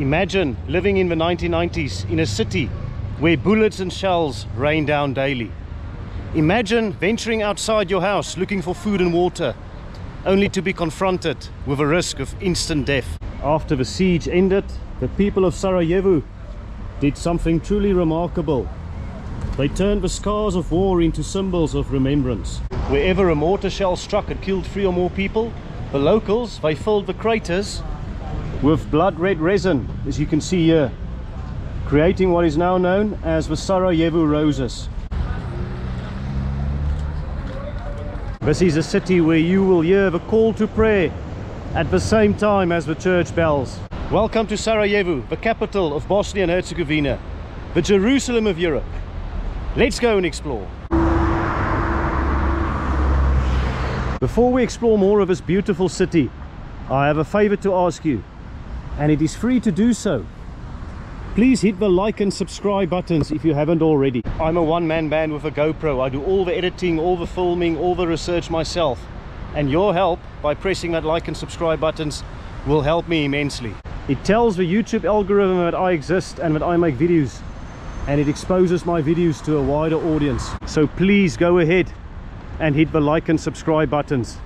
Imagine living in the 1990s in a city where bullets and shells rain down daily. Imagine venturing outside your house looking for food and water, only to be confronted with a risk of instant death. After the siege ended, the people of Sarajevo did something truly remarkable. They turned the scars of war into symbols of remembrance. Wherever a mortar shell struck and killed 3 or more people, the locals, they filled the craters with blood red resin, as you can see here, creating what is now known as the Sarajevo Roses. This is a city where you will hear the call to prayer at the same time as the church bells. Welcome to Sarajevo, the capital of Bosnia and Herzegovina, the Jerusalem of Europe. Let's go and explore. Before we explore more of this beautiful city, I have a favor to ask you, and it is free to do so. Please hit the like and subscribe buttons if you haven't already. I'm a one-man band with a GoPro. I do all the editing, all the filming, all the research myself. And your help by pressing that like and subscribe buttons will help me immensely. It tells the YouTube algorithm that I exist and that I make videos, and it exposes my videos to a wider audience. So please go ahead and hit the like and subscribe buttons.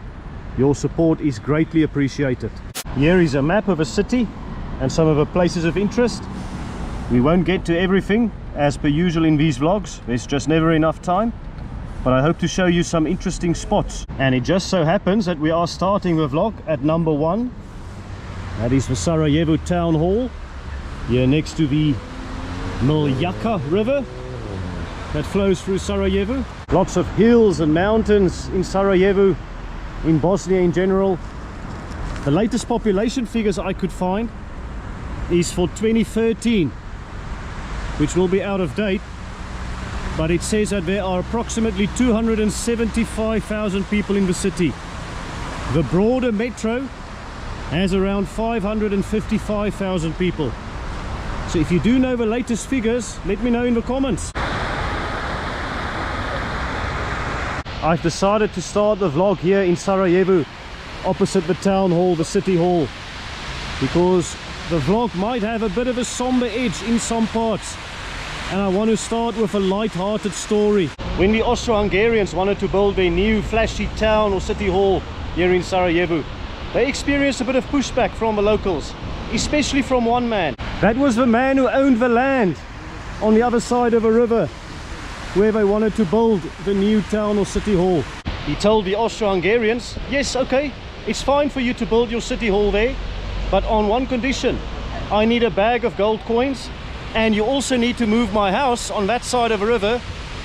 Your support is greatly appreciated. Here is a map of a city and some of the places of interest. We won't get to everything as per usual in these vlogs, there's just never enough time, but I hope to show you some interesting spots. And it just so happens that we are starting the vlog at number 1. That is the Sarajevo Town Hall, here next to the Miljacka River that flows through Sarajevo. Lots of hills and mountains in Sarajevo, in Bosnia in general. The latest population figures I could find is for 2013, which will be out of date, but it says that there are approximately 275,000 people in the city. The broader metro has around 555,000 people. So if you do know the latest figures, let me know in the comments. I've decided to start the vlog here in Sarajevo, opposite the town hall, the city hall, because the vlog might have a bit of a somber edge in some parts, and I want to start with a light-hearted story. When the Austro-Hungarians wanted to build their new flashy town or city hall here in Sarajevo, they experienced a bit of pushback from the locals, especially from one man. That was the man who owned the land on the other side of a river where they wanted to build the new town or city hall. He told the Austro-Hungarians, yes, okay, it's fine for you to build your city hall there, but on one condition: I need a bag of gold coins, and you also need to move my house on that side of the river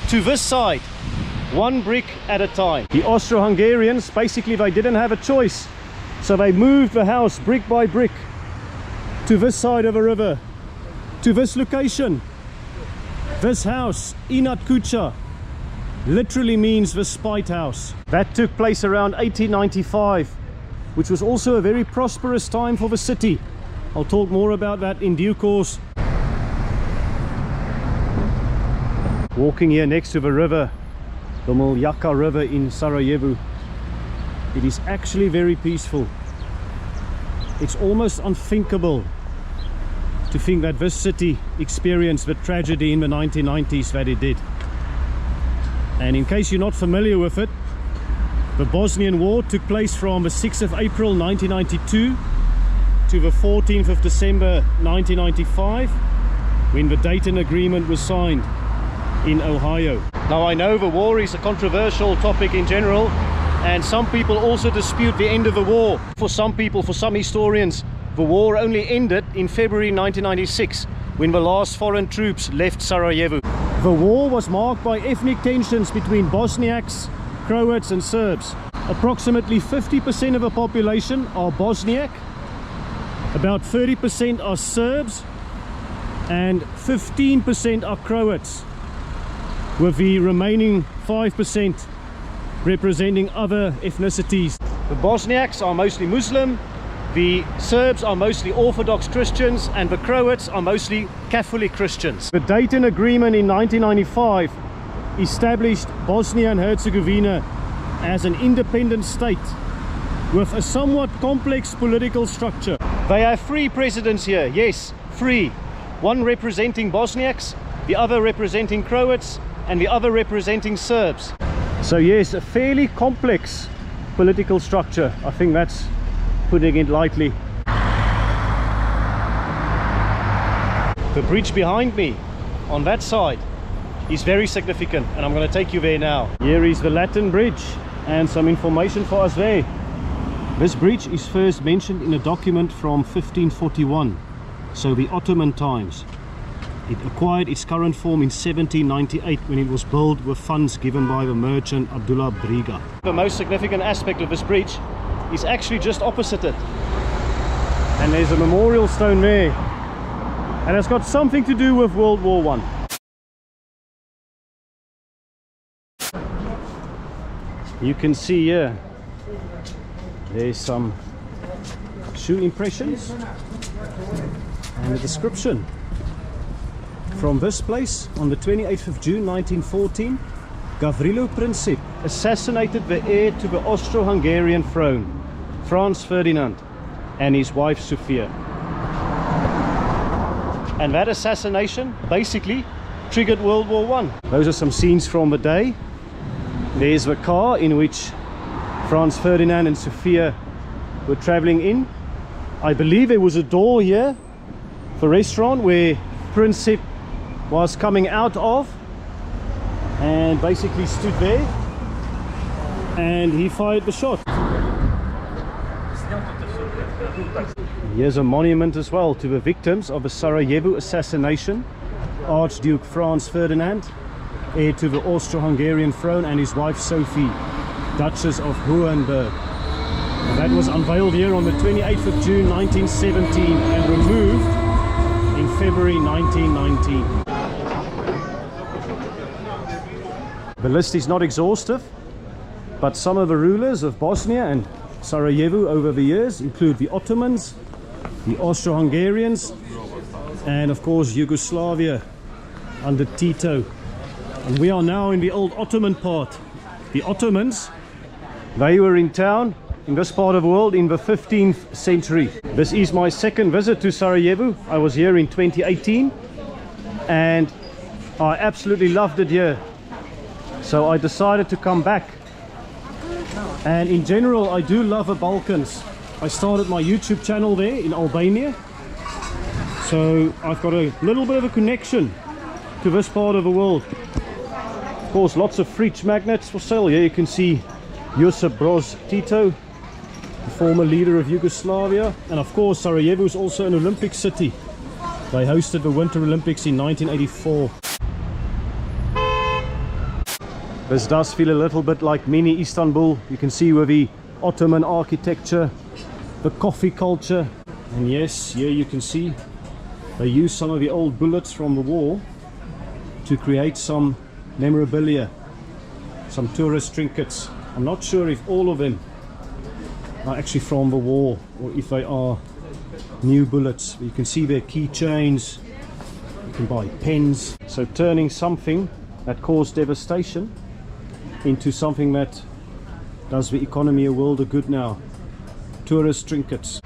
to this side, 1 brick at a time. The Austro-Hungarians, basically they didn't have a choice, so they moved the house brick by brick to this side of a river, to this location. This house, Inat Kuća, literally means the spite house. That took place around 1895, which was also a very prosperous time for the city. I'll talk more about that in due course. Walking here next to the river, the Miljacka River in Sarajevo, it is actually very peaceful. It's almost unthinkable to think that this city experienced the tragedy in the 1990s that it did. And in case you're not familiar with it, the Bosnian War took place from the 6th of April 1992 to the 14th of December 1995, when the Dayton Agreement was signed in Ohio. Now I know the war is a controversial topic in general, and some people also dispute the end of the war. For some people, for some historians, the war only ended in February 1996, when the last foreign troops left Sarajevo. The war was marked by ethnic tensions between Bosniaks, Croats and Serbs. Approximately 50% of the population are Bosniak, about 30% are Serbs, and 15% are Croats, with the remaining 5% representing other ethnicities. The Bosniaks are mostly Muslim, the Serbs are mostly Orthodox Christians, and the Croats are mostly Catholic Christians. The Dayton Agreement in 1995 established Bosnia and Herzegovina as an independent state with a somewhat complex political structure. They have 3 presidents here, yes, three. One representing Bosniaks, the other representing Croats, and the other representing Serbs. So yes, a fairly complex political structure. I think that's putting it lightly. The bridge behind me on that side is very significant, and I'm going to take you there now. Here is the Latin bridge and some information for us there. This bridge is first mentioned in a document from 1541, so the Ottoman times. It acquired its current form in 1798 when it was built with funds given by the merchant Abdullah Briga. The most significant aspect of this bridge is actually just opposite it. And there's a memorial stone there. And it's got something to do with World War I. You can see here, there's some shoe impressions and a description. From this place, on the 28th of June 1914, Gavrilo Princip assassinated the heir to the Austro-Hungarian throne, Franz Ferdinand, and his wife Sophia. And that assassination basically triggered World War I. Those are some scenes from the day. There's the car in which Franz Ferdinand and Sophia were traveling in. I believe there was a door here for a restaurant where Princip was coming out of, and basically stood there and he fired the shot. Here's a monument as well to the victims of the Sarajevo assassination. Archduke Franz Ferdinand, heir to the Austro-Hungarian throne, and his wife Sophie, Duchess of Hohenberg. And that was unveiled here on the 28th of June 1917 and removed in February 1919. The list is not exhaustive, but some of the rulers of Bosnia and Sarajevo over the years include the Ottomans, the Austro-Hungarians, and of course Yugoslavia under Tito. And we are now in the old Ottoman part. The Ottomans, they were in town in this part of the world in the 15th century. This is my second visit to Sarajevo. I was here in 2018 and I absolutely loved it here. So I decided to come back. And in general, I do love the Balkans. I started my YouTube channel there in Albania. So I've got a little bit of a connection to this part of the world. Of course, lots of fridge magnets for sale. Here you can see Josip Broz Tito, the former leader of Yugoslavia. And of course, Sarajevo is also an Olympic city. They hosted the Winter Olympics in 1984. This does feel a little bit like mini Istanbul. You can see with the Ottoman architecture, the coffee culture. And yes, here you can see they used some of the old bullets from the war to create some memorabilia, some tourist trinkets. I'm not sure if all of them are actually from the war or if they are new bullets. You can see their keychains, you can buy pens. So turning something that caused devastation into something that does the economy a world of good now. Tourist trinkets.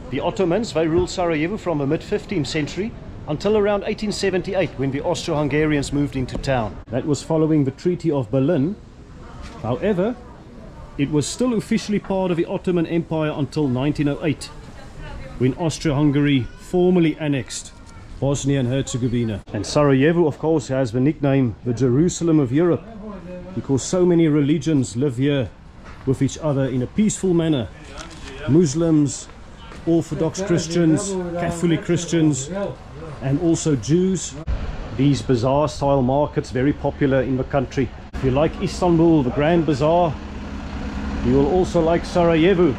The Ottomans, they ruled Sarajevo from the mid-15th century until around 1878 when the Austro-Hungarians moved into town. That was following the Treaty of Berlin. However, it was still officially part of the Ottoman Empire until 1908 when Austro-Hungary formally annexed Bosnia and Herzegovina. And Sarajevo, of course, has the nickname the Jerusalem of Europe because so many religions live here with each other in a peaceful manner. Muslims, Orthodox Christians, Catholic Christians, and also Jews. These bazaar style markets very popular in the country. If you like Istanbul, the Grand Bazaar, you will also like Sarajevo.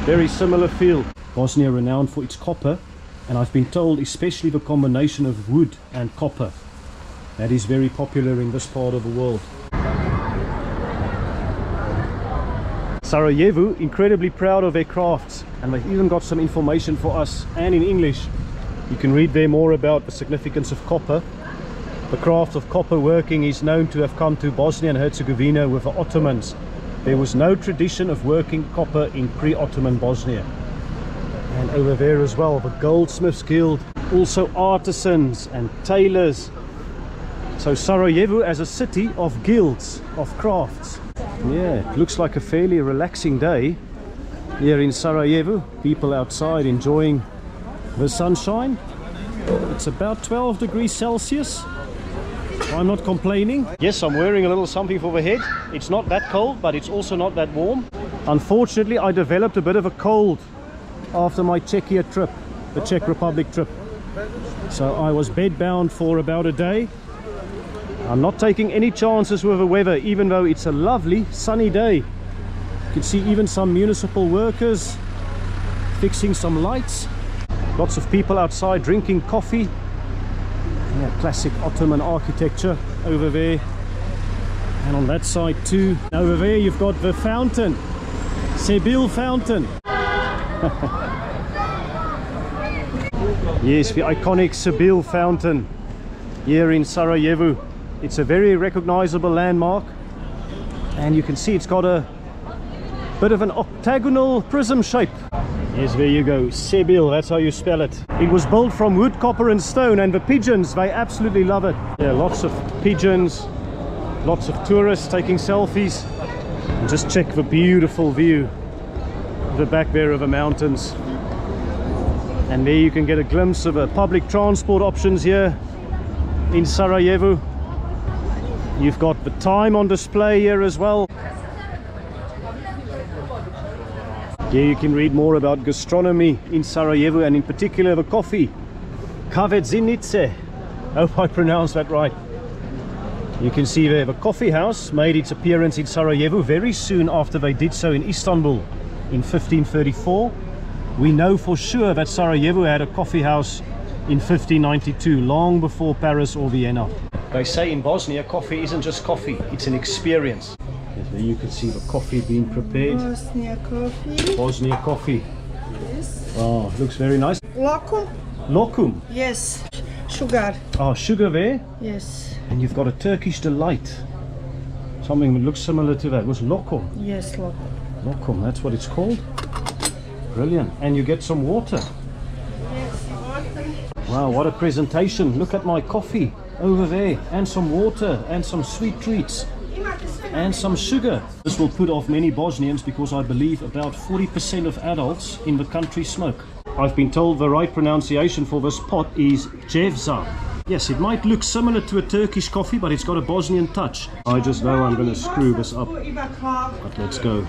Very similar feel. Bosnia renowned for its copper, and I've been told especially the combination of wood and copper. That is very popular in this part of the world. Sarajevo, incredibly proud of their crafts, and they've even got some information for us and in English. You can read there more about the significance of copper. The craft of copper working is known to have come to Bosnia and Herzegovina with the Ottomans. There was no tradition of working copper in pre-Ottoman Bosnia. And over there as well, the Goldsmiths Guild, also artisans and tailors. So Sarajevo as a city of guilds, of crafts. Yeah, it looks like a fairly relaxing day here in Sarajevo. People outside enjoying the sunshine. It's about 12 degrees Celsius. I'm not complaining. Yes, I'm wearing a little something for the head. It's not that cold, but it's also not that warm. Unfortunately, I developed a bit of a cold after my Czechia trip, the Czech Republic trip. So I was bedbound for about a day. I'm not taking any chances with the weather, even though it's a lovely sunny day. You can see even some municipal workers fixing some lights. Lots of people outside drinking coffee. Yeah, classic Ottoman architecture over there. And on that side too. Over there you've got the fountain, Sebil Fountain. Yes, the iconic Sebil Fountain here in Sarajevo. It's a very recognizable landmark, and you can see it's got a bit of an octagonal prism shape. Yes, there you go, Sebil, that's how you spell it. It was built from wood, copper and stone, and the pigeons, they absolutely love it. Yeah, lots of pigeons, lots of tourists taking selfies. And just check the beautiful view, the back there of the mountains. And there you can get a glimpse of the public transport options here in Sarajevo. You've got the time on display here as well. Here you can read more about gastronomy in Sarajevo, and in particular the coffee. Kavedzinice. I hope I pronounced that right. You can see there the coffee house made its appearance in Sarajevo very soon after they did so in Istanbul in 1534. We know for sure that Sarajevo had a coffee house in 1592, long before Paris or Vienna. They say in Bosnia, coffee isn't just coffee, it's an experience. Yes, there you can see the coffee being prepared. Bosnia coffee. Bosnia coffee. Yes. Oh, looks very nice. Lokum. Lokum. Yes. Sugar. Oh, sugar there. Yes. And you've got a Turkish delight. Something that looks similar to that. It was lokum. Yes, lokum. Lokum, that's what it's called. Brilliant. And you get some water. Yes, water. Wow, what a presentation. Look at my coffee over there, and some water, and some sweet treats, and some sugar. This will put off many Bosnians because I believe about 40% of adults in the country smoke. I've been told the right pronunciation for this pot is Jevza. Yes, it might look similar to a Turkish coffee, but it's got a Bosnian touch. I just know I'm going to screw this up, but let's go.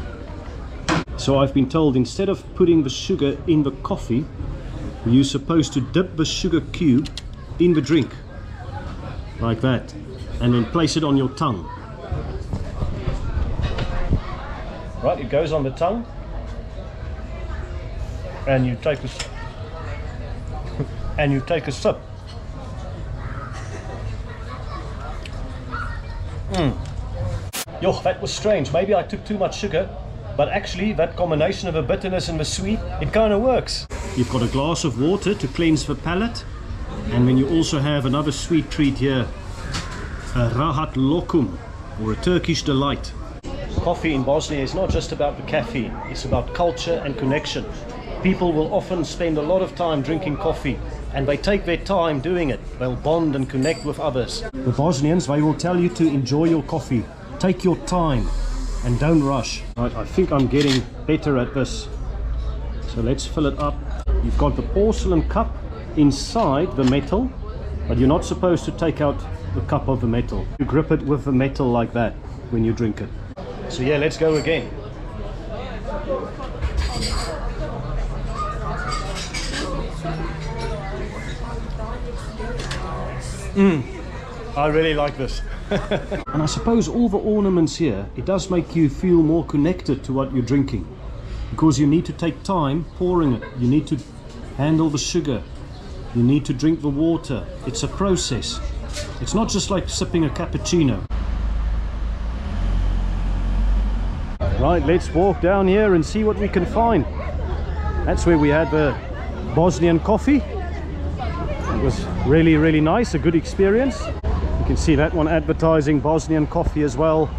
So I've been told instead of putting the sugar in the coffee, you're supposed to dip the sugar cube in the drink, like that, and then place it on your tongue. Right, it goes on the tongue, and you take a sip. Yo, that was strange. Maybe I took too much sugar, but actually that combination of the bitterness and the sweet, it kind of works. You've got a glass of water to cleanse the palate, and then you also have another sweet treat here, a rahat lokum, or a Turkish delight. Coffee in Bosnia is not just about the caffeine, it's about culture and connection. People will often spend a lot of time drinking coffee, and they take their time doing it. They'll bond and connect with others. The Bosnians, they will tell you to enjoy your coffee. Take your time and don't rush. Right, I think I'm getting better at this. So let's fill it up. You've got the porcelain cup inside the metal, but you're not supposed to take out the cup of the metal. You grip it with the metal like that when you drink it. So yeah, let's go again. I really like this. And I suppose all the ornaments here, it does make you feel more connected to what you're drinking, because you need to take time pouring it, you need to handle the sugar, you need to drink the water. It's a process. It's not just like sipping a cappuccino. Right, let's walk down here and see what we can find. That's where we had the Bosnian coffee. It was really, really nice, a good experience. You can see that one advertising Bosnian coffee as well.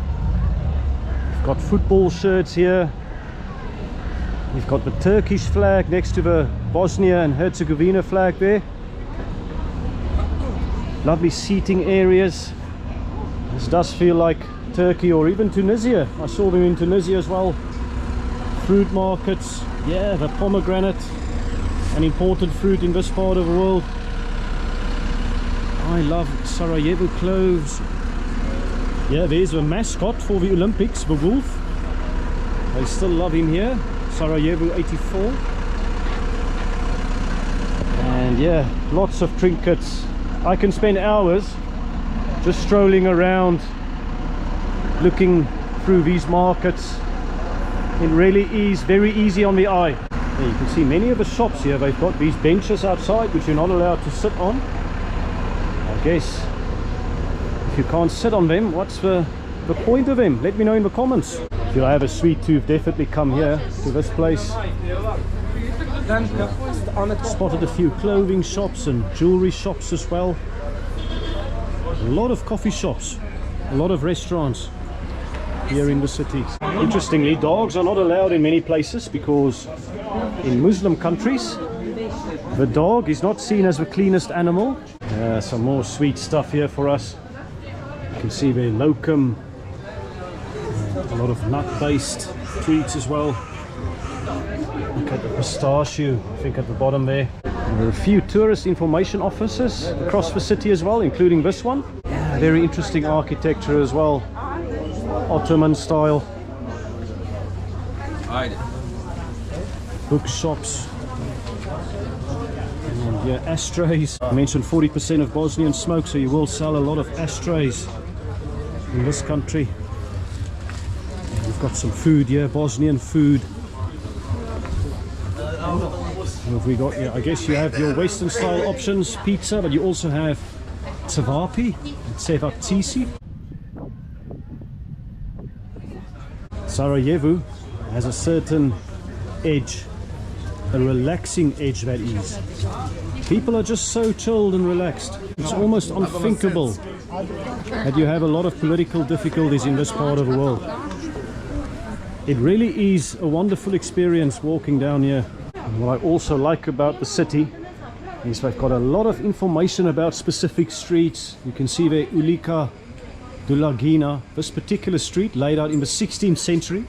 We've got football shirts here. You've got the Turkish flag next to the Bosnia and Herzegovina flag there. Lovely seating areas. This does feel like Turkey or even Tunisia. I saw them in Tunisia as well. Fruit markets. Yeah, the pomegranate, an important fruit in this part of the world. I love Sarajevo clothes. Yeah, there's a mascot for the Olympics, the wolf. I still love him here. Sarajevo 84. And yeah, lots of trinkets. I can spend hours just strolling around looking through these markets. It really is very easy on the eye. Yeah, you can see many of the shops here, they've got these benches outside which you're not allowed to sit on. I guess if you can't sit on them, what's the point of them? Let me know in the comments. If you have a sweet tooth, definitely come here to this place. Spotted a few clothing shops and jewelry shops as well. A lot of coffee shops, a lot of restaurants here in the city. Interestingly, dogs are not allowed in many places because in Muslim countries the dog is not seen as the cleanest animal. Some more sweet stuff here for us. You can see the locum, a lot of nut-based treats as well. Look at the pistachio, I think at the bottom there. There are a few tourist information offices across the city as well, including this one. Yeah, very interesting architecture as well. Ottoman style. Bookshops. And yeah, ashtrays. I mentioned 40% of Bosnians smoke, so you will sell a lot of ashtrays in this country. And we've got some food here, Bosnian food. What have we got here? I guess you have your Western style options, pizza, but you also have cevapi and cevatisi. Sarajevo has a certain edge, a relaxing edge that is. People are just so chilled and relaxed. It's almost unthinkable that you have a lot of political difficulties in this part of the world. It really is a wonderful experience walking down here. And what I also like about the city is they've got a lot of information about specific streets. You can see there Ulika Dulagina, this particular street laid out in the 16th century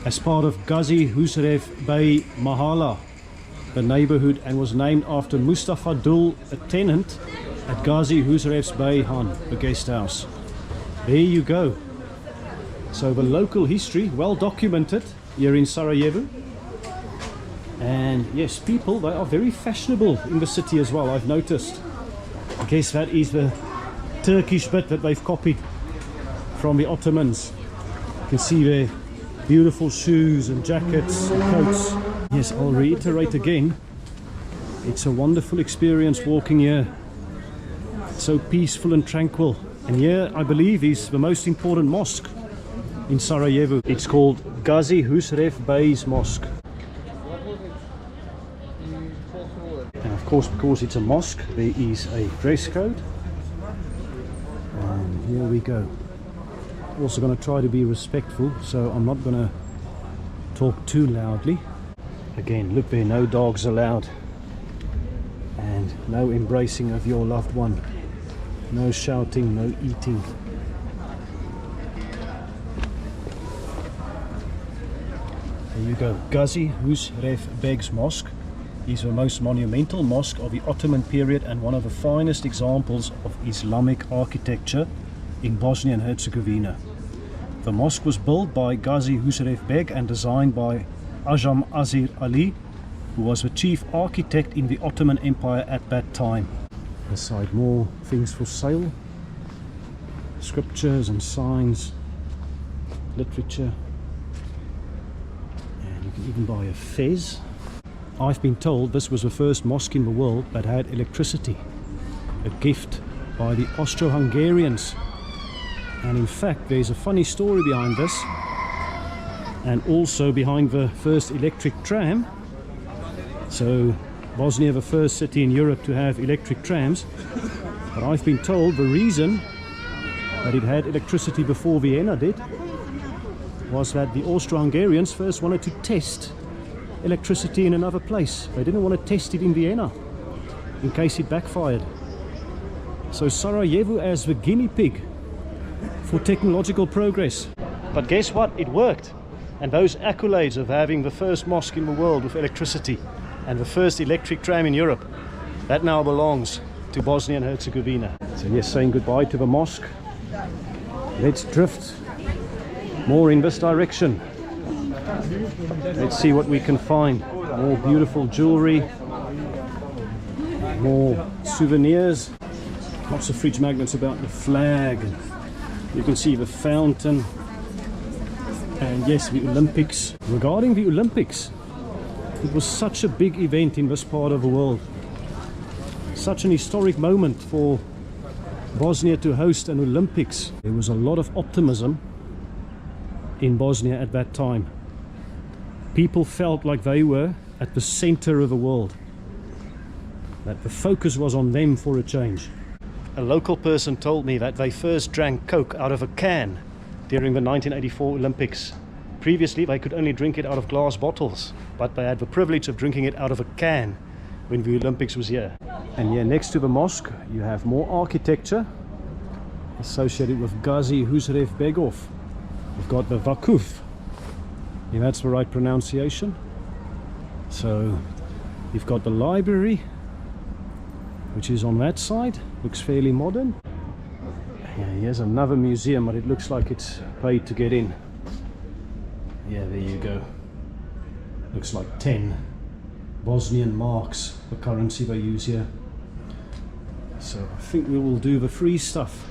as part of Gazi Husrev-beg Mahala, the neighborhood, and was named after Mustafa Dul, a tenant at Gazi Husrev-beg Han, the guest house. There you go. So the local history, well documented here in Sarajevo. And yes, people, they are very fashionable in the city as well, I've noticed. I guess that is the Turkish bit that they've copied from the Ottomans. You can see their beautiful shoes and jackets and coats. Yes, I'll reiterate again, it's a wonderful experience walking here. So peaceful and tranquil. And here, I believe, is the most important mosque in Sarajevo. It's called Gazi Husrev-beg's Mosque. And of course, because it's a mosque, there is a dress code. And here we go. Also going to try to be respectful, so I'm not going to talk too loudly. Again, look there, no dogs allowed. And no embracing of your loved one. No shouting, no eating. There you go. Gazi Husrev-beg's Mosque is the most monumental mosque of the Ottoman period and one of the finest examples of Islamic architecture in Bosnia and Herzegovina. The mosque was built by Gazi Husrev-beg and designed by Ajam Azir Ali, who was the chief architect in the Ottoman Empire at that time. Aside, more things for sale, scriptures and signs, literature, and you can even buy a fez. I've been told this was the first mosque in the world that had electricity, a gift by the Austro-Hungarians. And in fact, there's a funny story behind this, and also behind the first electric tram. So Bosnia, the first city in Europe to have electric trams. But I've been told the reason that it had electricity before Vienna did was that the Austro-Hungarians first wanted to test electricity in another place. They didn't want to test it in Vienna in case it backfired. So Sarajevo as the guinea pig for technological progress. But guess what? It worked. And those accolades of having the first mosque in the world with electricity and the first electric tram in Europe, that now belongs to Bosnia and Herzegovina. So yes, saying goodbye to the mosque. Let's drift more in this direction. Let's see what we can find. More beautiful jewelry, more souvenirs, lots of fridge magnets about the flag. You can see the fountain, and yes, the Olympics. Regarding the Olympics, it was such a big event in this part of the world. Such an historic moment for Bosnia to host an Olympics. There was a lot of optimism in Bosnia at that time. People felt like they were at the center of the world, that the focus was on them for a change. A local person told me that they first drank Coke out of a can during the 1984 Olympics. Previously they could only drink it out of glass bottles, but they had the privilege of drinking it out of a can when the Olympics was here. And here next to the mosque you have more architecture associated with Gazi Husrev-beg. We've got the Vakuf, if that's the right pronunciation. So you've got the library, which is on that side, looks fairly modern. Yeah, here's another museum, but it looks like it's paid to get in. Yeah, there you go. Looks like 10 Bosnian marks, the currency they use here. So I think we will do the free stuff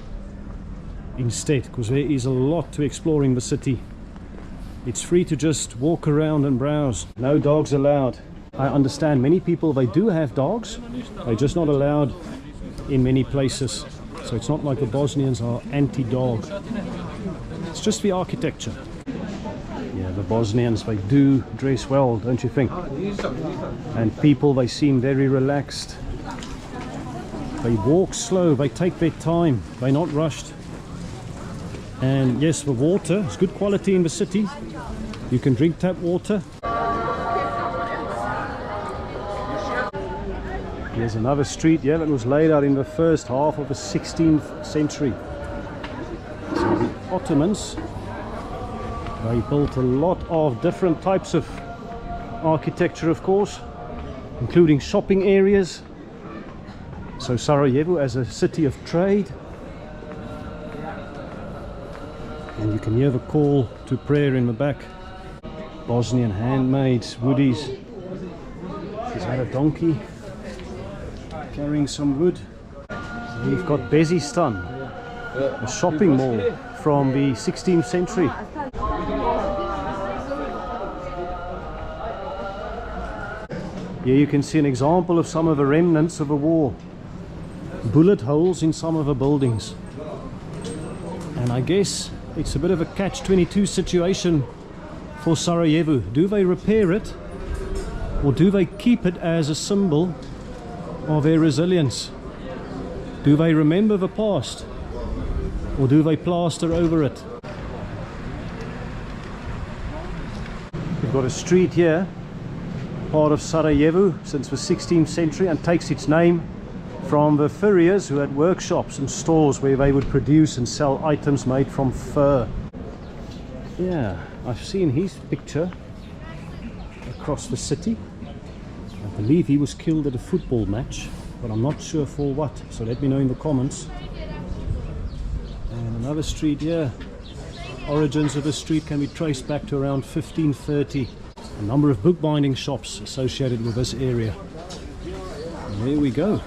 instead, because there is a lot to explore in the city. It's free to just walk around and browse. No dogs allowed. I understand many people, they do have dogs, they're just not allowed in many places. So it's not like the Bosnians are anti-dog. It's just the architecture. Yeah, the Bosnians, they do dress well, don't you think? And people, they seem very relaxed. They walk slow, they take their time, they're not rushed. And yes, the water is good quality in the city. You can drink tap water. Here's another street, yeah, that was laid out in the first half of the 16th century. So the Ottomans, they built a lot of different types of architecture, of course, including shopping areas. So Sarajevo as a city of trade. And you can hear the call to prayer in the back. Bosnian handmaids, woodies. Is that a donkey carrying some wood? We've got Bezistan, a shopping mall from the 16th century. Here you can see an example of some of the remnants of a war. Bullet holes in some of the buildings. And I guess it's a bit of a catch-22 situation for Sarajevo. Do they repair it, or do they keep it as a symbol of their resilience? Do they remember the past, or do they plaster over it? We've got a street here, part of Sarajevo since the 16th century, and takes its name from the furriers who had workshops and stores where they would produce and sell items made from fur. Yeah, I've seen his picture across the city. I believe he was killed at a football match, but I'm not sure for what, so let me know in the comments. And another street here. Origins of the street can be traced back to around 1530. A number of bookbinding shops associated with this area. And there we go.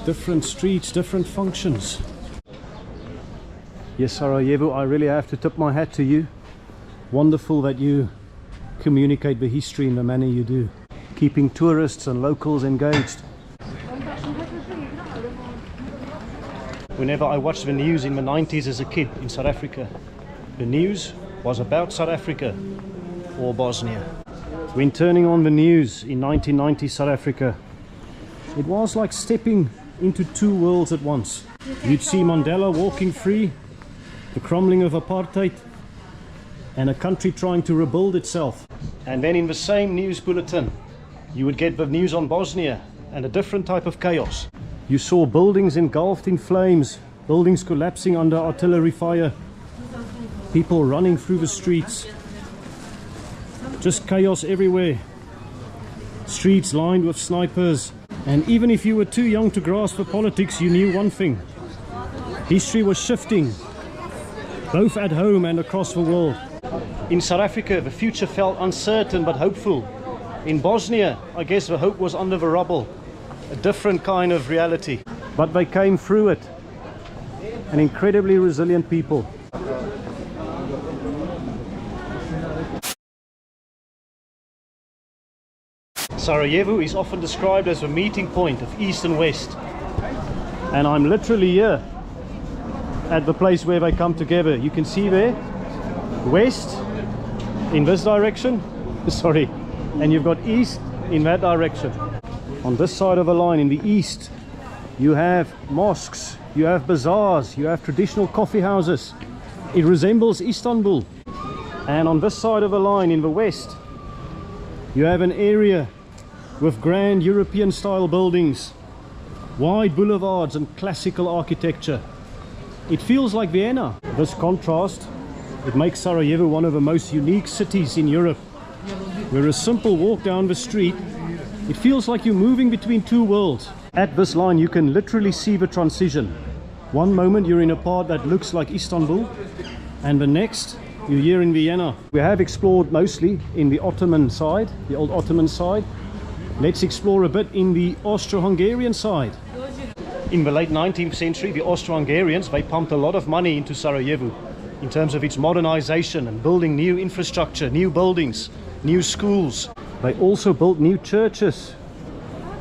Different streets, different functions. Yes, Sarajevo, I really have to tip my hat to you. Wonderful that you communicate the history in the manner you do, keeping tourists and locals engaged. Whenever I watched the news in the 90s as a kid in South Africa, the news was about South Africa or Bosnia. When turning on the news in 1990 South Africa, it was like stepping into two worlds at once. You'd see Mandela walking free, the crumbling of apartheid, and a country trying to rebuild itself. And then in the same news bulletin, you would get the news on Bosnia and a different type of chaos. You saw buildings engulfed in flames, buildings collapsing under artillery fire, people running through the streets, just chaos everywhere. Streets lined with snipers. And even if you were too young to grasp the politics, you knew one thing: history was shifting, both at home and across the world. In South Africa, the future felt uncertain but hopeful. In Bosnia, I guess the hope was under the rubble, a different kind of reality. But they came through it, an incredibly resilient people. Sarajevo is often described as the meeting point of East and West. And I'm literally here at the place where they come together. You can see there, West in this direction, sorry, and you've got East in that direction. On this side of the line, in the East, you have mosques, you have bazaars, you have traditional coffee houses. It resembles Istanbul. And on this side of the line, in the West, you have an area with grand European style buildings, wide boulevards and classical architecture. It feels like Vienna. This contrast, it makes Sarajevo one of the most unique cities in Europe, where a simple walk down the street, it feels like you're moving between two worlds. At this line you can literally see the transition. One moment you're in a part that looks like Istanbul, and the next you're here in Vienna. We have explored mostly in the Ottoman side, the old Ottoman side. Let's explore a bit in the Austro-Hungarian side. In the late 19th century, the Austro-Hungarians, they pumped a lot of money into Sarajevo in terms of its modernization and building new infrastructure, new buildings, new schools. They also built new churches,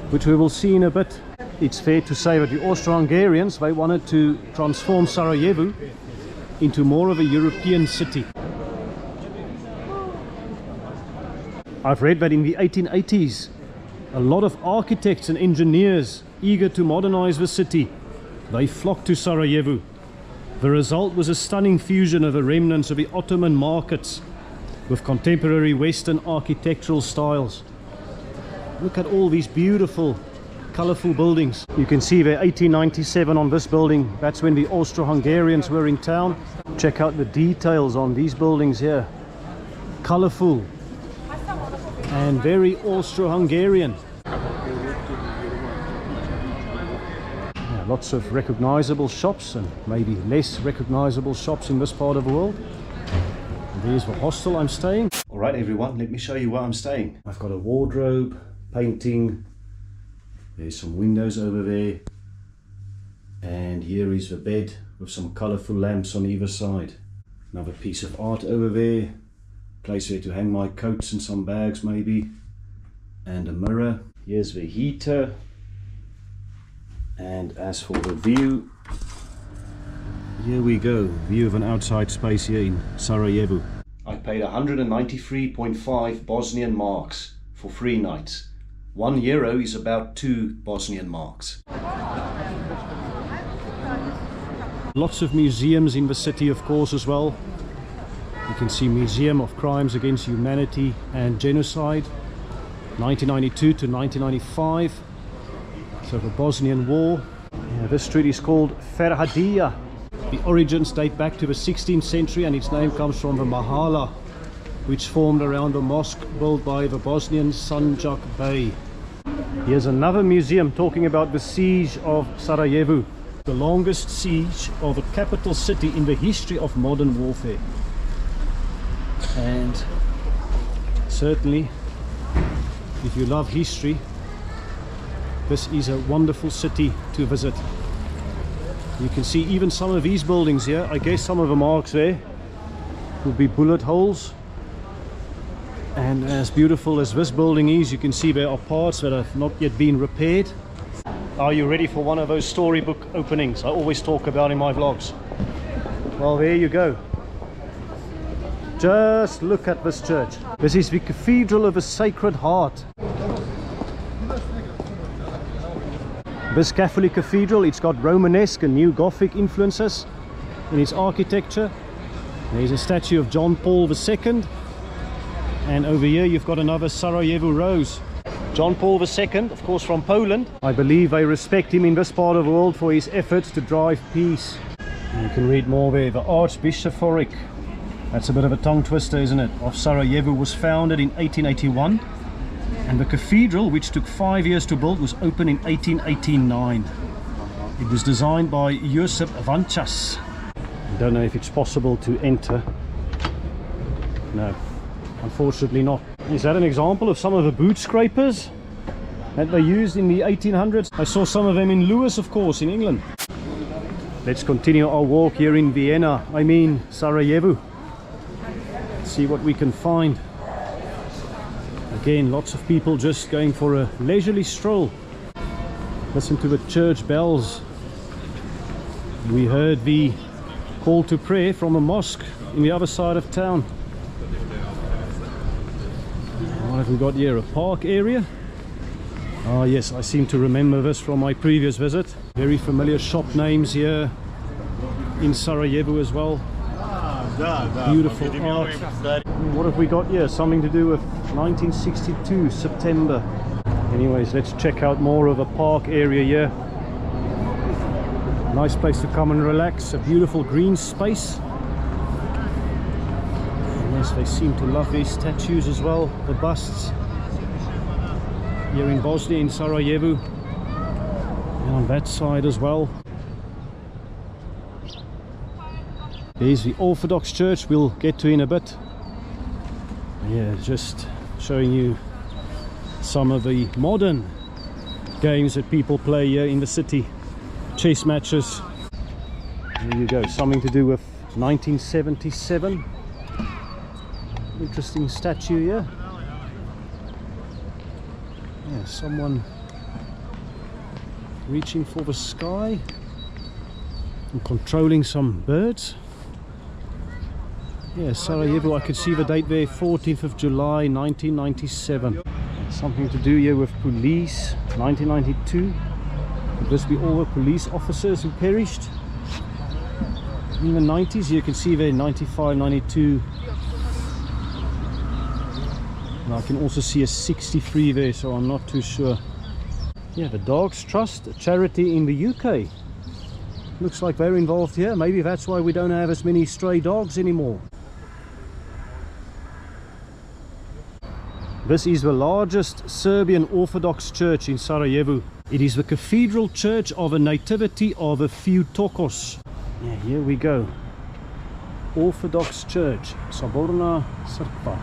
which we will see in a bit. It's fair to say that the Austro-Hungarians, they wanted to transform Sarajevo into more of a European city. I've read that in the 1880s, a lot of architects and engineers eager to modernize the city, they flocked to Sarajevo. The result was a stunning fusion of the remnants of the Ottoman markets with contemporary Western architectural styles. Look at all these beautiful, colorful buildings. You can see there 1897 on this building. That's when the Austro-Hungarians were in town. Check out the details on these buildings here. Colorful and very Austro-Hungarian. Yeah, lots of recognizable shops and maybe less recognizable shops in this part of the world. And there's the hostel I'm staying. All right, everyone, let me show you where I'm staying. I've got a wardrobe, painting. There's some windows over there. And here is the bed with some colorful lamps on either side. Another piece of art over there. Place there to hang my coats and some bags maybe, and a mirror. Here's the heater, and as for the view, here we go, view of an outside space here in Sarajevo. I paid 193.5 Bosnian marks for 3 nights. €1 is about 2 Bosnian marks. Lots of museums in the city, of course, as well. You can see Museum of Crimes Against Humanity and Genocide, 1992 to 1995. So the Bosnian War. Yeah, this street is called Ferhadija. The origins date back to the 16th century and its name comes from the Mahala, which formed around a mosque built by the Bosnian Sanjak Bey. Here's another museum talking about the Siege of Sarajevo, the longest siege of a capital city in the history of modern warfare. And certainly, if you love history, this is a wonderful city to visit. You can see even some of these buildings here. I guess some of the marks there will be bullet holes. And as beautiful as this building is, you can see there are parts that have not yet been repaired. Are you ready for one of those storybook openings I always talk about in my vlogs? Well, there you go. Just look at this church. This is the Cathedral of the Sacred Heart. This Catholic cathedral, it's got Romanesque and New Gothic influences in its architecture. There's a statue of John Paul II. And over here you've got another Sarajevo Rose. John Paul II, of course from Poland. I believe they respect him in this part of the world for his efforts to drive peace. And you can read more there. The Archbishopric, that's a bit of a tongue twister, isn't it, of Sarajevo was founded in 1881. And the cathedral, which took 5 years to build, was opened in 1889. It was designed by Josip Vančas. I don't know if it's possible to enter. No, unfortunately not. Is that an example of some of the boot scrapers that they used in the 1800s? I saw some of them in Lewis, of course, in England. Let's continue our walk here in Vienna, Sarajevo. See what we can find. Again, lots of people just going for a leisurely stroll. Listen to the church bells. We heard the call to prayer from a mosque in the other side of town. What have we got here? A park area? Ah yes, I seem to remember this from my previous visit. Very familiar shop names here in Sarajevo as well. Beautiful art. What have we got here? Something to do with 1962 September. Anyways, let's check out more of a park area here. Nice place to come and relax. A beautiful green space. Yes, they seem to love these statues as well, the busts. Here in Bosnia, in Sarajevo. And on that side as well. There's the Orthodox church, we'll get to in a bit. Yeah, just showing you some of the modern games that people play here in the city. Chess matches. There you go, something to do with 1977. Interesting statue here. Yeah, someone reaching for the sky and controlling some birds. Yeah, Sarajevo, I could see the date there, 14th of July 1997. Something to do here with police, 1992. Could this be all the police officers who perished in the 90s? You can see there, 95, 92. And I can also see a 63 there, so I'm not too sure. Yeah, the Dogs Trust, a charity in the UK. Looks like they're involved here. Maybe that's why we don't have as many stray dogs anymore. This is the largest Serbian Orthodox church in Sarajevo. It is the Cathedral Church of the Nativity of the Theotokos. Yeah, here we go. Orthodox Church, Saborna Crkva.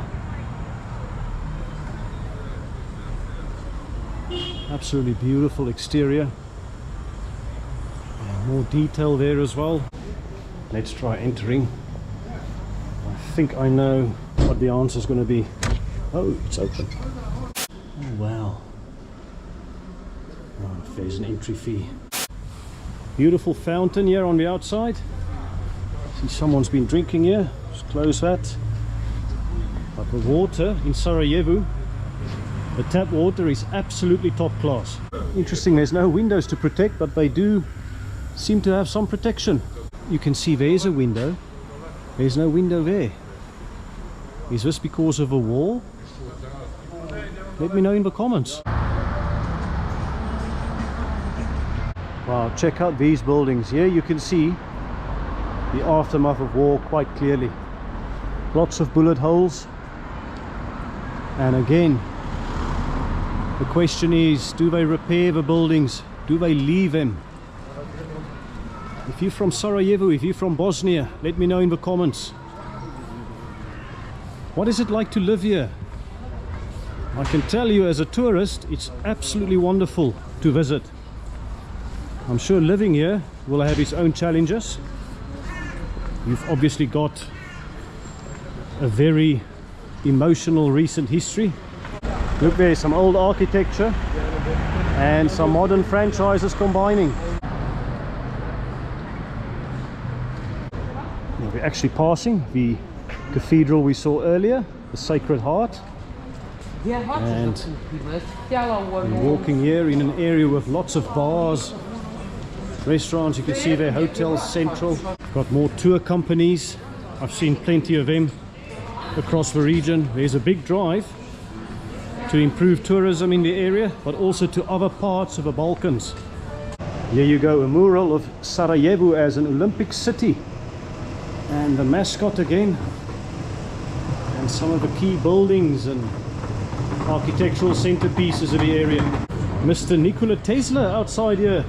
Absolutely beautiful exterior. And more detail there as well. Let's try entering. I think I know what the answer is going to be. Oh, it's open. Oh, wow. Oh, there's an entry fee. Beautiful fountain here on the outside. See, someone's been drinking here. Just close that. But the water in Sarajevo, the tap water is absolutely top class. Interesting, there's no windows to protect, but they do seem to have some protection. You can see there's a window. There's no window there. Is this because of a wall? Let me know in the comments. Wow, check out these buildings. Here you can see the aftermath of war quite clearly. Lots of bullet holes. And again, the question is, do they repair the buildings? Do they leave them? If you're from Sarajevo, if you're from Bosnia, let me know in the comments. What is it like to live here? I can tell you as a tourist, it's absolutely wonderful to visit. I'm sure living here will have its own challenges. You've obviously got a very emotional recent history. Look, there's some old architecture and some modern franchises combining. Now we're actually passing the cathedral we saw earlier, the Sacred Heart. And we're walking here in an area with lots of bars, restaurants. You can see there, hotels, central. Got more tour companies. I've seen plenty of them. across the region. There's a big drive to improve tourism in the area, but also to other parts of the Balkans. Here you go, a mural of Sarajevo as an Olympic city, and the mascot again, and some of the key buildings and architectural centerpieces of the area. Mr. Nikola Tesla outside here.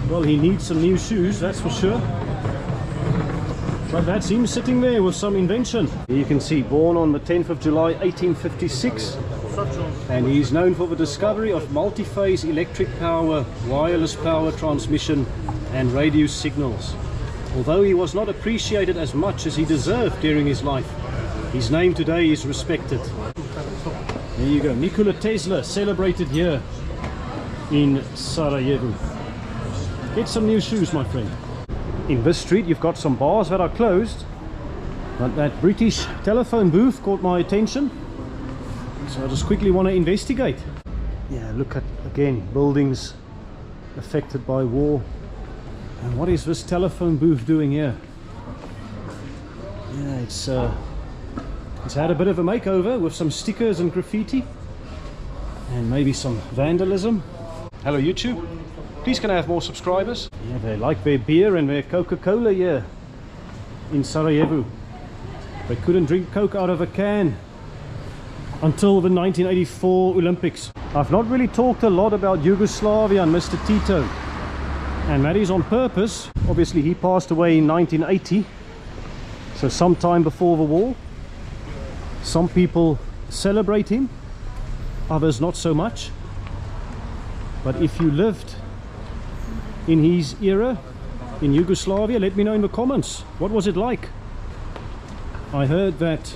Well, he needs some new shoes, that's for sure. But that's him sitting there with some invention. Here you can see, born on the 10th of July 1856. And he's known for the discovery of multi-phase electric power, wireless power transmission and radio signals. Although he was not appreciated as much as he deserved during his life, his name today is respected. There you go, Nikola Tesla, celebrated here in Sarajevo. Get some new shoes, my friend. In this street you've got some bars that are closed, but that British telephone booth caught my attention. So I just quickly want to investigate. Yeah, look at, again, buildings affected by war. And what is this telephone booth doing here? Yeah, it's had a bit of a makeover with some stickers and graffiti. And maybe some vandalism. Hello YouTube. Please can I have more subscribers? Yeah, they like their beer and their Coca-Cola here in Sarajevo. They couldn't drink Coke out of a can until the 1984 Olympics. I've not really talked a lot about Yugoslavia and Mr. Tito, and that is on purpose. Obviously he passed away in 1980, so sometime before the war. Some people celebrate him, others not so much. But if you lived in his era in Yugoslavia, let me know in the comments. What was it like? I heard that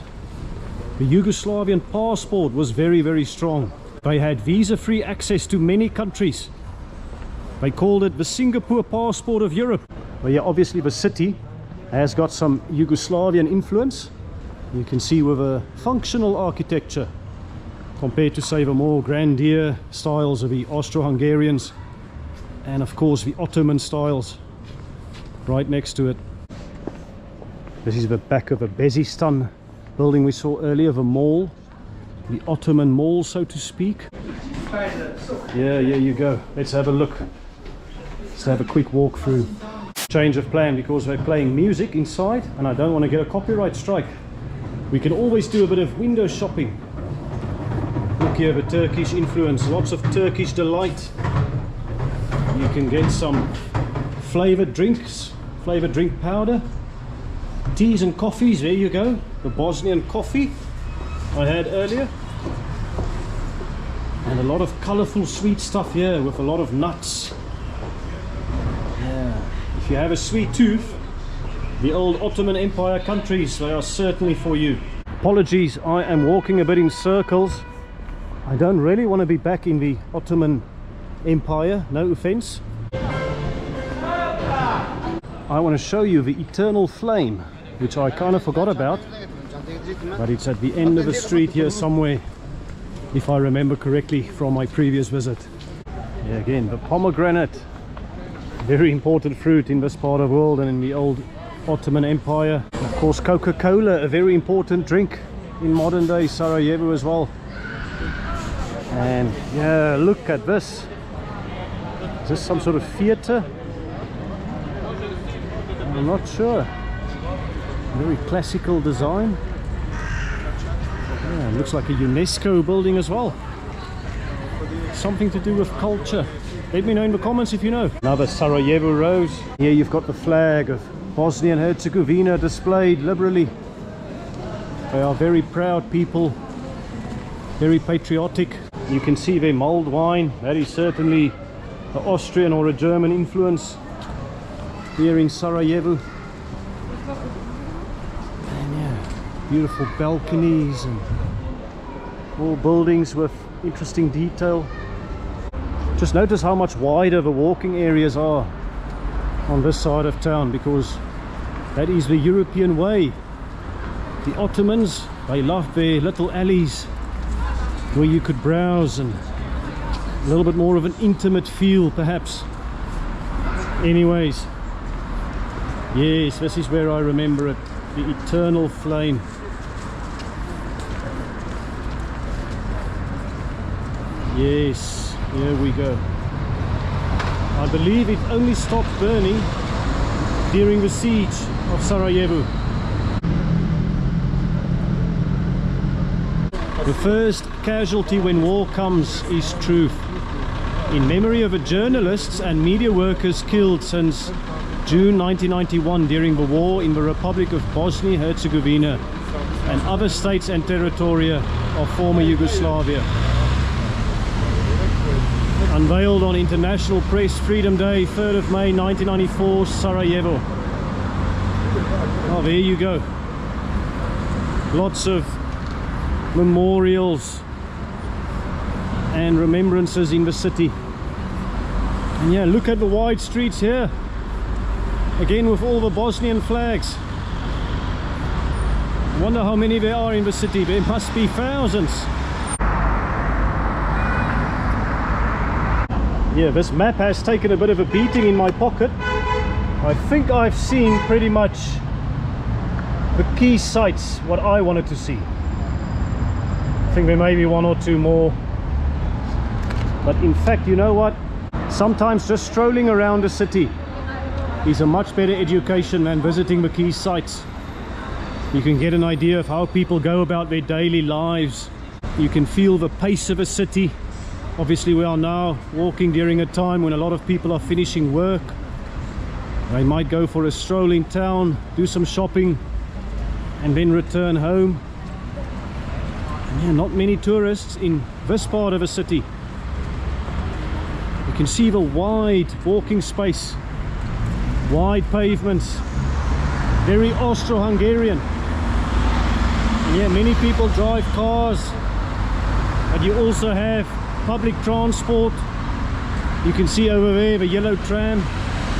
the Yugoslavian passport was very, very strong. They had visa-free access to many countries. They called it the Singapore passport of Europe. Well, yeah, obviously the city has got some Yugoslavian influence. You can see with a functional architecture compared to, say, the more grandeur styles of the Austro-Hungarians and of course the Ottoman styles right next to it. This is the back of a Bezistan building we saw earlier, the mall, the Ottoman mall, so to speak. Yeah, you go. Let's have a look. Let's have a quick walk through. Change of plan because they're playing music inside and I don't want to get a copyright strike. We can always do a bit of window shopping. Look here, the Turkish influence, lots of Turkish delight. You can get some flavored drinks, flavored drink powder, teas and coffees. There you go, the Bosnian coffee I had earlier, and a lot of colorful sweet stuff here with a lot of nuts. Yeah, if you have a sweet tooth, the old Ottoman Empire countries, they are certainly for you. Apologies, I am walking a bit in circles. I don't really want to be back in the Ottoman Empire, no offense. I want to show you the eternal flame, which I kind of forgot about, but it's at the end of the street here somewhere, if I remember correctly from my previous visit. Yeah, again, the pomegranate, very important fruit in this part of the world and in the old Ottoman Empire. Of course, Coca-Cola, a very important drink in modern day Sarajevo as well. And yeah, look at this. Is this some sort of theater? I'm not sure. Very classical design. Yeah, it looks like a UNESCO building as well. Something to do with culture. Let me know in the comments if you know. Another Sarajevo Rose. Here you've got the flag of Bosnia and Herzegovina displayed liberally. They are very proud people, very patriotic. You can see their mulled wine. That is certainly an Austrian or a German influence here in Sarajevo. And yeah, beautiful balconies and all buildings with interesting detail. Just notice how much wider the walking areas are on this side of town, because that is the European way. The Ottomans, they loved their little alleys where you could browse and a little bit more of an intimate feel perhaps. Anyways, yes, this is where I remember it, the eternal flame. Yes, here we go. I believe it only stopped burning during the siege of Sarajevo. The first casualty when war comes is truth. In memory of the journalists and media workers killed since June 1991 during the war in the Republic of Bosnia and Herzegovina and other states and territoria of former Yugoslavia. Unveiled on International Press Freedom Day, 3rd of May 1994, Sarajevo. Oh, there you go. Lots of memorials and remembrances in the city. And yeah, look at the wide streets here. Again with all the Bosnian flags. Wonder how many there are in the city. There must be thousands. Yeah, this map has taken a bit of a beating in my pocket. I think I've seen pretty much the key sites, what I wanted to see. I think there may be one or two more. But in fact, you know what? Sometimes just strolling around the city is a much better education than visiting the key sites. You can get an idea of how people go about their daily lives. You can feel the pace of a city. Obviously we are now walking during a time when a lot of people are finishing work. They might go for a stroll in town, do some shopping and then return home. And yeah, not many tourists in this part of the city. You can see the wide walking space, wide pavements, very Austro-Hungarian. And yeah, many people drive cars, but you also have public transport. You can see over there the yellow tram.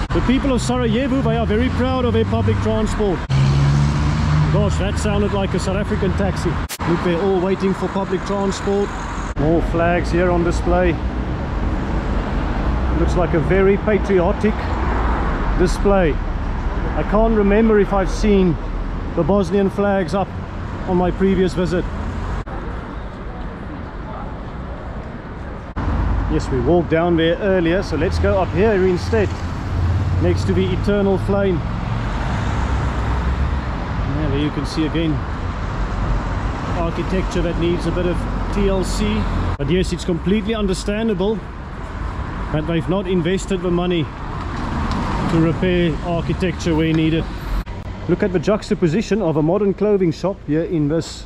The people of Sarajevo, they are very proud of their public transport. Gosh, that sounded like a South African taxi. Look, they're all waiting for public transport. More flags here on display. Looks like a very patriotic display. I can't remember if I've seen the Bosnian flags up on my previous visit. Yes, we walked down there earlier, so let's go up here instead, next to the eternal flame. Yeah, there you can see again architecture that needs a bit of TLC. But yes, it's completely understandable that they've not invested the money to repair architecture where needed. Look at the juxtaposition of a modern clothing shop here in this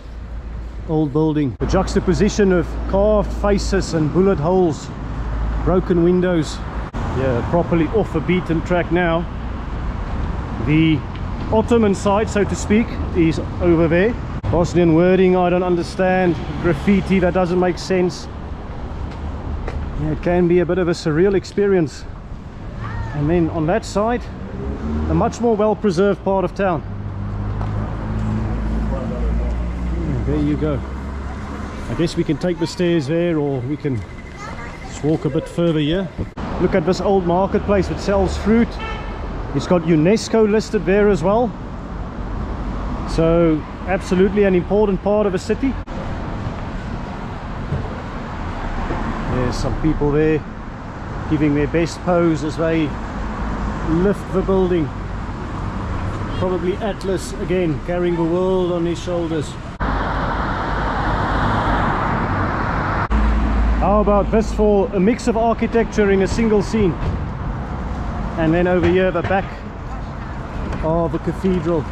old building. The juxtaposition of carved faces and bullet holes, broken windows. Yeah, properly off a beaten track now. The Ottoman side, so to speak, is over there. Bosnian wording I don't understand, graffiti that doesn't make sense. Yeah, it can be a bit of a surreal experience. And then on that side, a much more well-preserved part of town. Yeah, there you go. I guess we can take the stairs there, or we can just walk a bit further here. Look at this old marketplace that sells fruit. It's got UNESCO listed there as well. So absolutely an important part of the city. There's some people there giving their best pose as they lift the building. Probably Atlas again, carrying the world on his shoulders. How about this for a mix of architecture in a single scene? And then over here the back of the cathedral.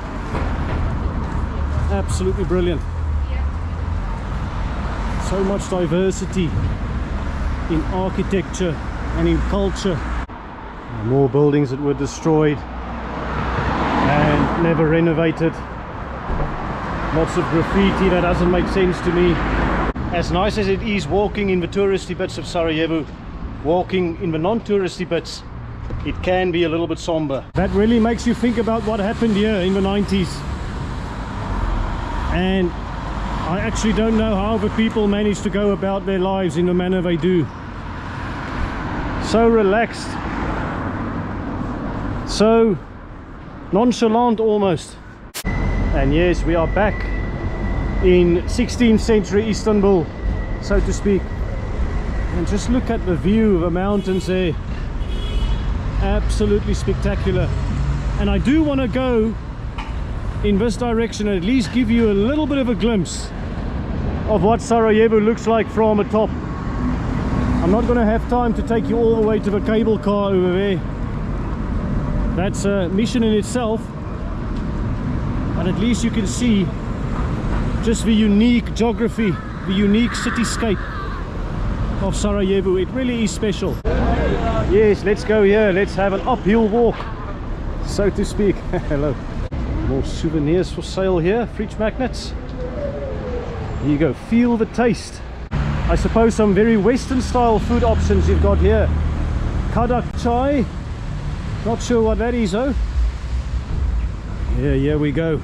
Absolutely brilliant. So much diversity in architecture and in culture. More buildings that were destroyed and never renovated. Lots of graffiti that doesn't make sense to me. As nice as it is walking in the touristy bits of Sarajevo, walking in the non-touristy bits, it can be a little bit somber. That really makes you think about what happened here in the 90s. And I actually don't know how the people managed to go about their lives in the manner they do. So relaxed, so nonchalant almost. And yes, we are back in 16th century Istanbul, so to speak. And just look at the view of the mountains there. Absolutely spectacular. And I do want to go in this direction and at least give you a little bit of a glimpse of what Sarajevo looks like from the top. I'm not going to have time to take you all the way to the cable car over there. That's a mission in itself. But at least you can see just the unique geography, the unique cityscape of Sarajevo. It really is special. Yes, let's go here. Let's have an uphill walk, so to speak. Hello. More souvenirs for sale here, fridge magnets. Here you go, feel the taste. I suppose some very Western style food options you've got here. Kadak chai, not sure what that is though. Yeah, here we go.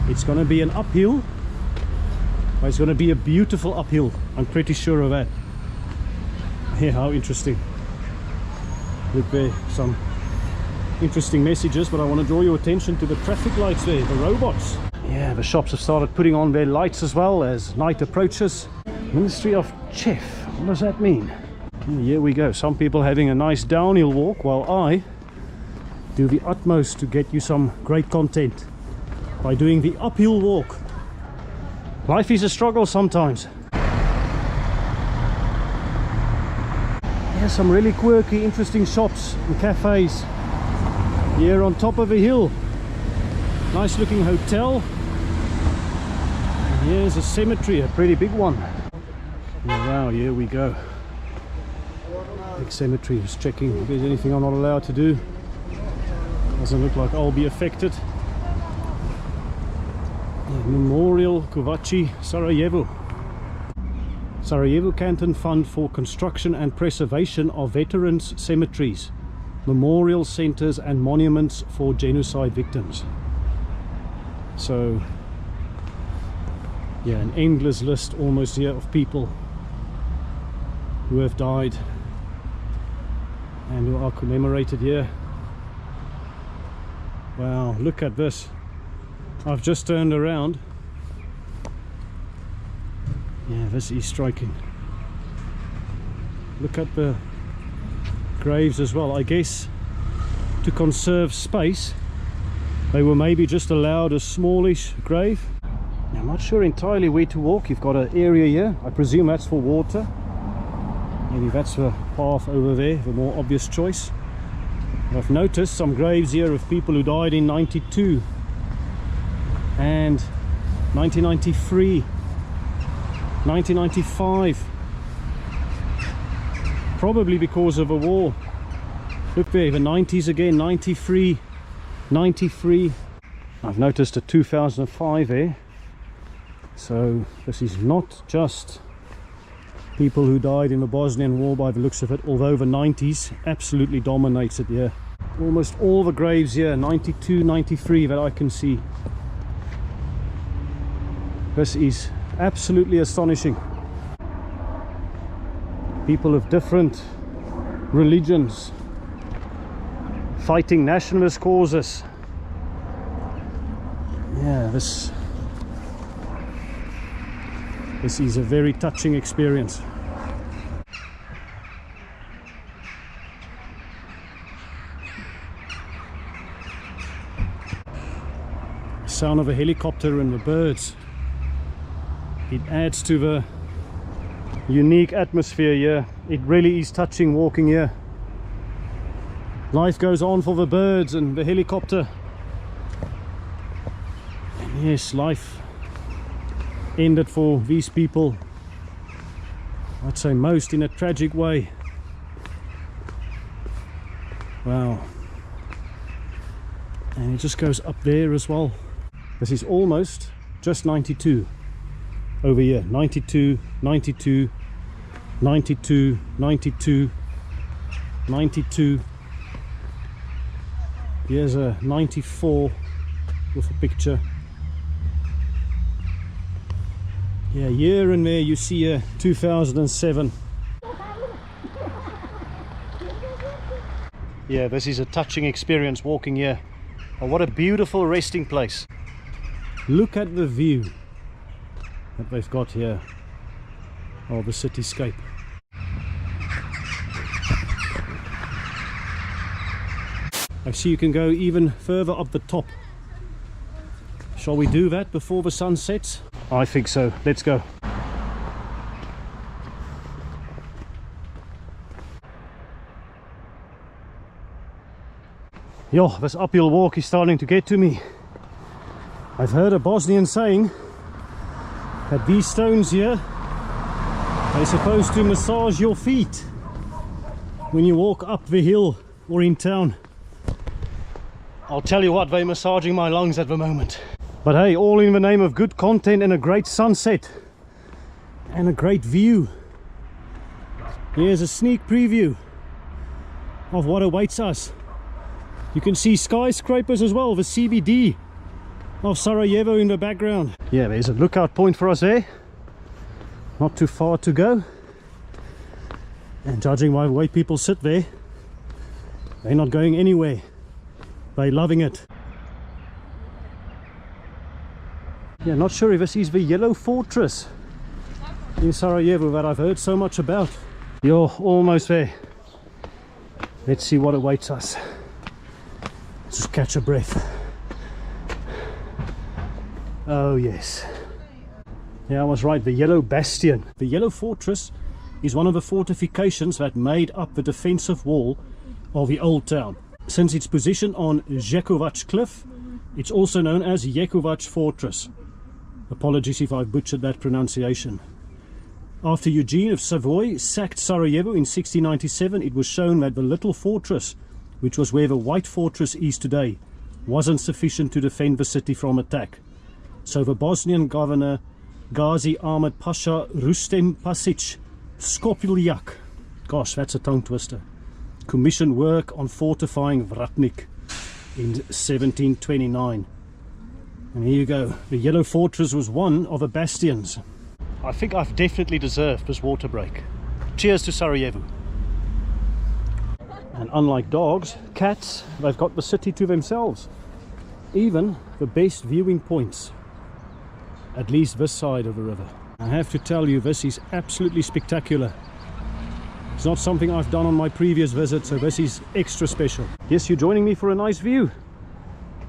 It's going to be an uphill, but it's going to be a beautiful uphill. I'm pretty sure of that. Yeah, how interesting. Look there, some interesting messages, but I want to draw your attention to the traffic lights there, the robots. Yeah, the shops have started putting on their lights as well as night approaches. Ministry of Chef, what does that mean? Here we go, some people having a nice downhill walk while I do the utmost to get you some great content by doing the uphill walk. Life is a struggle sometimes. Yeah, some really quirky, interesting shops and cafes here on top of a hill. Nice looking hotel. And here's a cemetery, a pretty big one. Wow, here we go. Big cemetery. Just checking if there's anything I'm not allowed to do. Doesn't look like I'll be affected. Yeah, Memorial Kovači, Sarajevo. Sarajevo Canton Fund for Construction and Preservation of Veterans Cemeteries, Memorial Centers and Monuments for Genocide Victims. So, yeah, an endless list almost here of people who have died and who are commemorated here. Wow, look at this. I've just turned around. Yeah, this is striking. Look at the graves as well. I guess to conserve space they were maybe just allowed a smallish grave. I'm not sure entirely where to walk. You've got an area here, I presume that's for water. Maybe that's the path over there, the more obvious choice. But I've noticed some graves here of people who died in 92 and 1993, 1995, probably because of a war. Look there, the 90s again, 93, 93. I've noticed a 2005 there. So this is not just people who died in the Bosnian War by the looks of it, although the 90s absolutely dominates it here. Almost all the graves here, 92, 93 that I can see. This is absolutely astonishing. People of different religions fighting nationalist causes. Yeah, this is a very touching experience. The sound of a helicopter and the birds, it adds to the unique atmosphere here. It really is touching walking here. Life goes on for the birds and the helicopter. And yes, life ended for these people, I'd say most in a tragic way. Wow. And it just goes up there as well. This is almost just 92 over here. 92, 92, 92, 92, 92. Here's a 94 with a picture. Yeah, here and there you see a 2007. Yeah, this is a touching experience walking here. Oh, what a beautiful resting place. Look at the view that they've got here of the cityscape. I see you can go even further up the top. Shall we do that before the sun sets? I think so. Let's go. Yo, this uphill walk is starting to get to me. I've heard a Bosnian saying that these stones here are supposed to massage your feet when you walk up the hill or in town. I'll tell you what, they're massaging my lungs at the moment. But hey, all in the name of good content and a great sunset and a great view. Here's a sneak preview of what awaits us. You can see skyscrapers as well, the CBD of Sarajevo in the background. Yeah, there's a lookout point for us there. Not too far to go. And judging by the way people sit there, they're not going anywhere. They're loving it. Yeah, not sure if this is the Yellow Fortress in Sarajevo that I've heard so much about. You're almost there. Let's see what awaits us. Just catch a breath. Oh yes. Yeah, I was right, the Yellow Bastion. The Yellow Fortress is one of the fortifications that made up the defensive wall of the old town. Since its position on Žekovac Cliff, it's also known as Jekovac Fortress. Apologies if I butchered that pronunciation. After Eugene of Savoy sacked Sarajevo in 1697, it was shown that the little fortress, which was where the White Fortress is today, wasn't sufficient to defend the city from attack. So the Bosnian governor Gazi Ahmed Pasha Rustem Pasic Skopiljak, gosh, that's a tongue twister, commissioned work on fortifying Vratnik in 1729. And here you go, the Yellow Fortress was one of the bastions. I think I've definitely deserved this water break. Cheers to Sarajevo. And unlike dogs, cats, they've got the city to themselves. Even the best viewing points, at least this side of the river. I have to tell you, this is absolutely spectacular. It's not something I've done on my previous visit, so this is extra special. Yes, you're joining me for a nice view.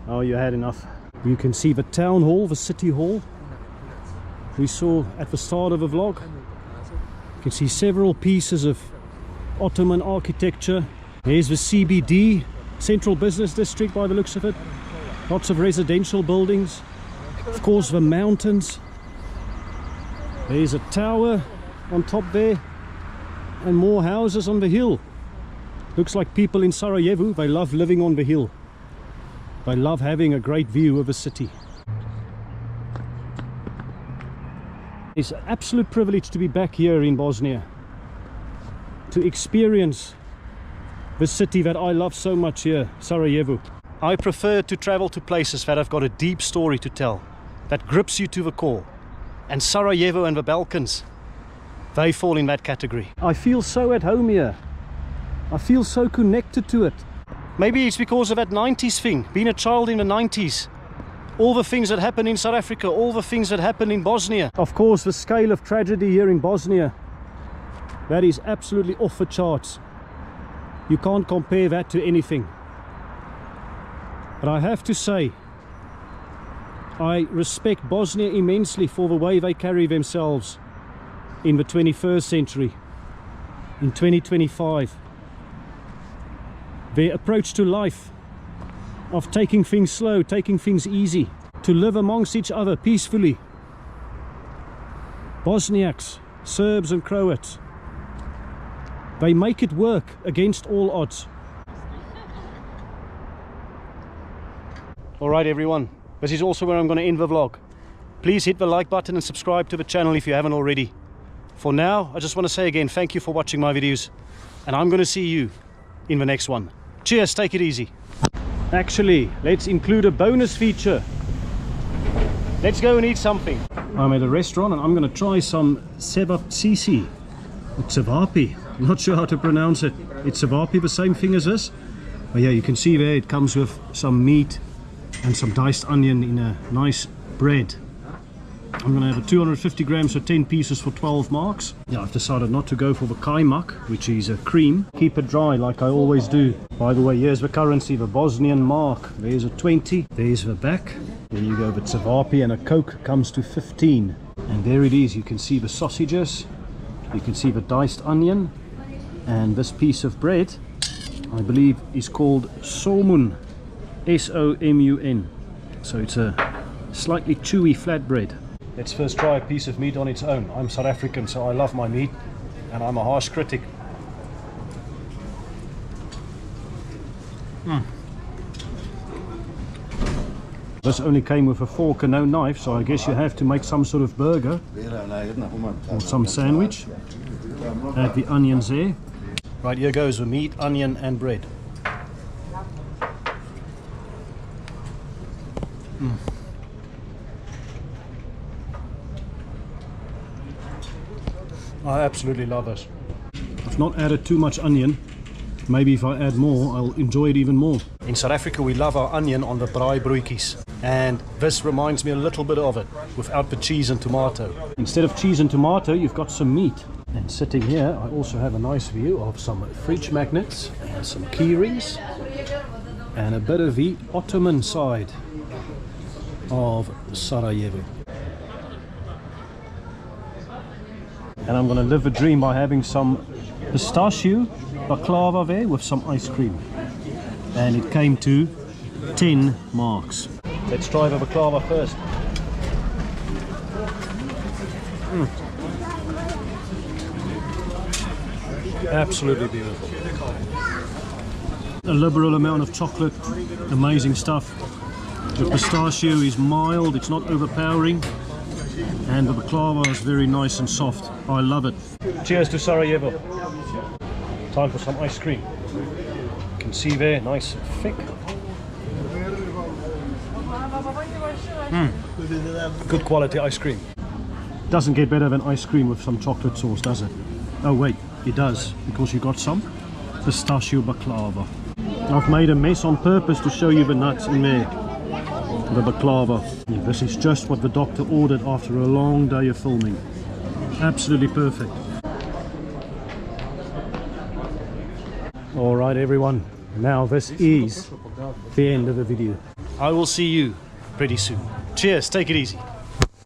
Oh, you had enough. You can see the town hall, the city hall we saw at the start of the vlog. You can see several pieces of Ottoman architecture. Here's the CBD, Central Business District by the looks of it. Lots of residential buildings. Of course, the mountains. There's a tower on top there and more houses on the hill. Looks like people in Sarajevo, they love living on the hill. They love having a great view of the city. It's an absolute privilege to be back here in Bosnia, to experience the city that I love so much here, Sarajevo. I prefer to travel to places that have got a deep story to tell, that grips you to the core. And Sarajevo and the Balkans, they fall in that category. I feel so at home here. I feel so connected to it. Maybe it's because of that 90s thing, being a child in the 90s. All the things that happened in South Africa, all the things that happened in Bosnia. Of course, the scale of tragedy here in Bosnia, that is absolutely off the charts. You can't compare that to anything. But I have to say, I respect Bosnia immensely for the way they carry themselves in the 21st century, in 2025. Their approach to life, of taking things slow, taking things easy, to live amongst each other peacefully. Bosniaks, Serbs and Croats, they make it work against all odds. Alright everyone, this is also where I'm going to end the vlog. Please hit the like button and subscribe to the channel if you haven't already. For now, I just want to say again, thank you for watching my videos, and I'm going to see you in the next one. Cheers, take it easy. Actually, let's include a bonus feature. Let's go and eat something. I'm at a restaurant and I'm going to try some cevapi. Cevapi. I'm not sure how to pronounce it. It's cevapi, the same thing as this. But yeah, you can see there it comes with some meat and some diced onion in a nice bread. I'm going to have a 250 grams, so 10 pieces for 12 marks. Yeah, I've decided not to go for the kaimak, which is a cream. Keep it dry like I always do. By the way, here's the currency, the Bosnian mark. There's a 20. There's the back. There you go, the tsevapi, and a Coke comes to 15. And there it is. You can see the sausages. You can see the diced onion. And this piece of bread, I believe, is called somun. S-O-M-U-N. So it's a slightly chewy flatbread. Let's first try a piece of meat on its own. I'm South African, so I love my meat, and I'm a harsh critic. This only came with a fork and no knife, so I guess you have to make some sort of burger or some sandwich. Add the onions there. Right, here goes the meat, onion and bread. I absolutely love this. I've not added too much onion. Maybe if I add more, I'll enjoy it even more. In South Africa, we love our onion on the braaibroodjies. And this reminds me a little bit of it, without the cheese and tomato. Instead of cheese and tomato, you've got some meat. And sitting here, I also have a nice view of some fridge magnets and some key rings. And a bit of the Ottoman side of Sarajevo. And I'm going to live the dream by having some pistachio baklava there with some ice cream. And it came to 10 marks. Let's try the baklava first. Absolutely beautiful. A liberal amount of chocolate, amazing stuff. The pistachio is mild, it's not overpowering. And the baklava is very nice and soft. I love it. Cheers to Sarajevo. Time for some ice cream. You can see there, nice and thick. Good quality ice cream. Doesn't get better than ice cream with some chocolate sauce, does it? Oh wait, it does, because you got some pistachio baklava. I've made a mess on purpose to show you the nuts in there. The baklava. Yeah, this is just what the doctor ordered after a long day of filming. Absolutely perfect. Alright everyone, now this is the end of the video. I will see you pretty soon. Cheers, take it easy.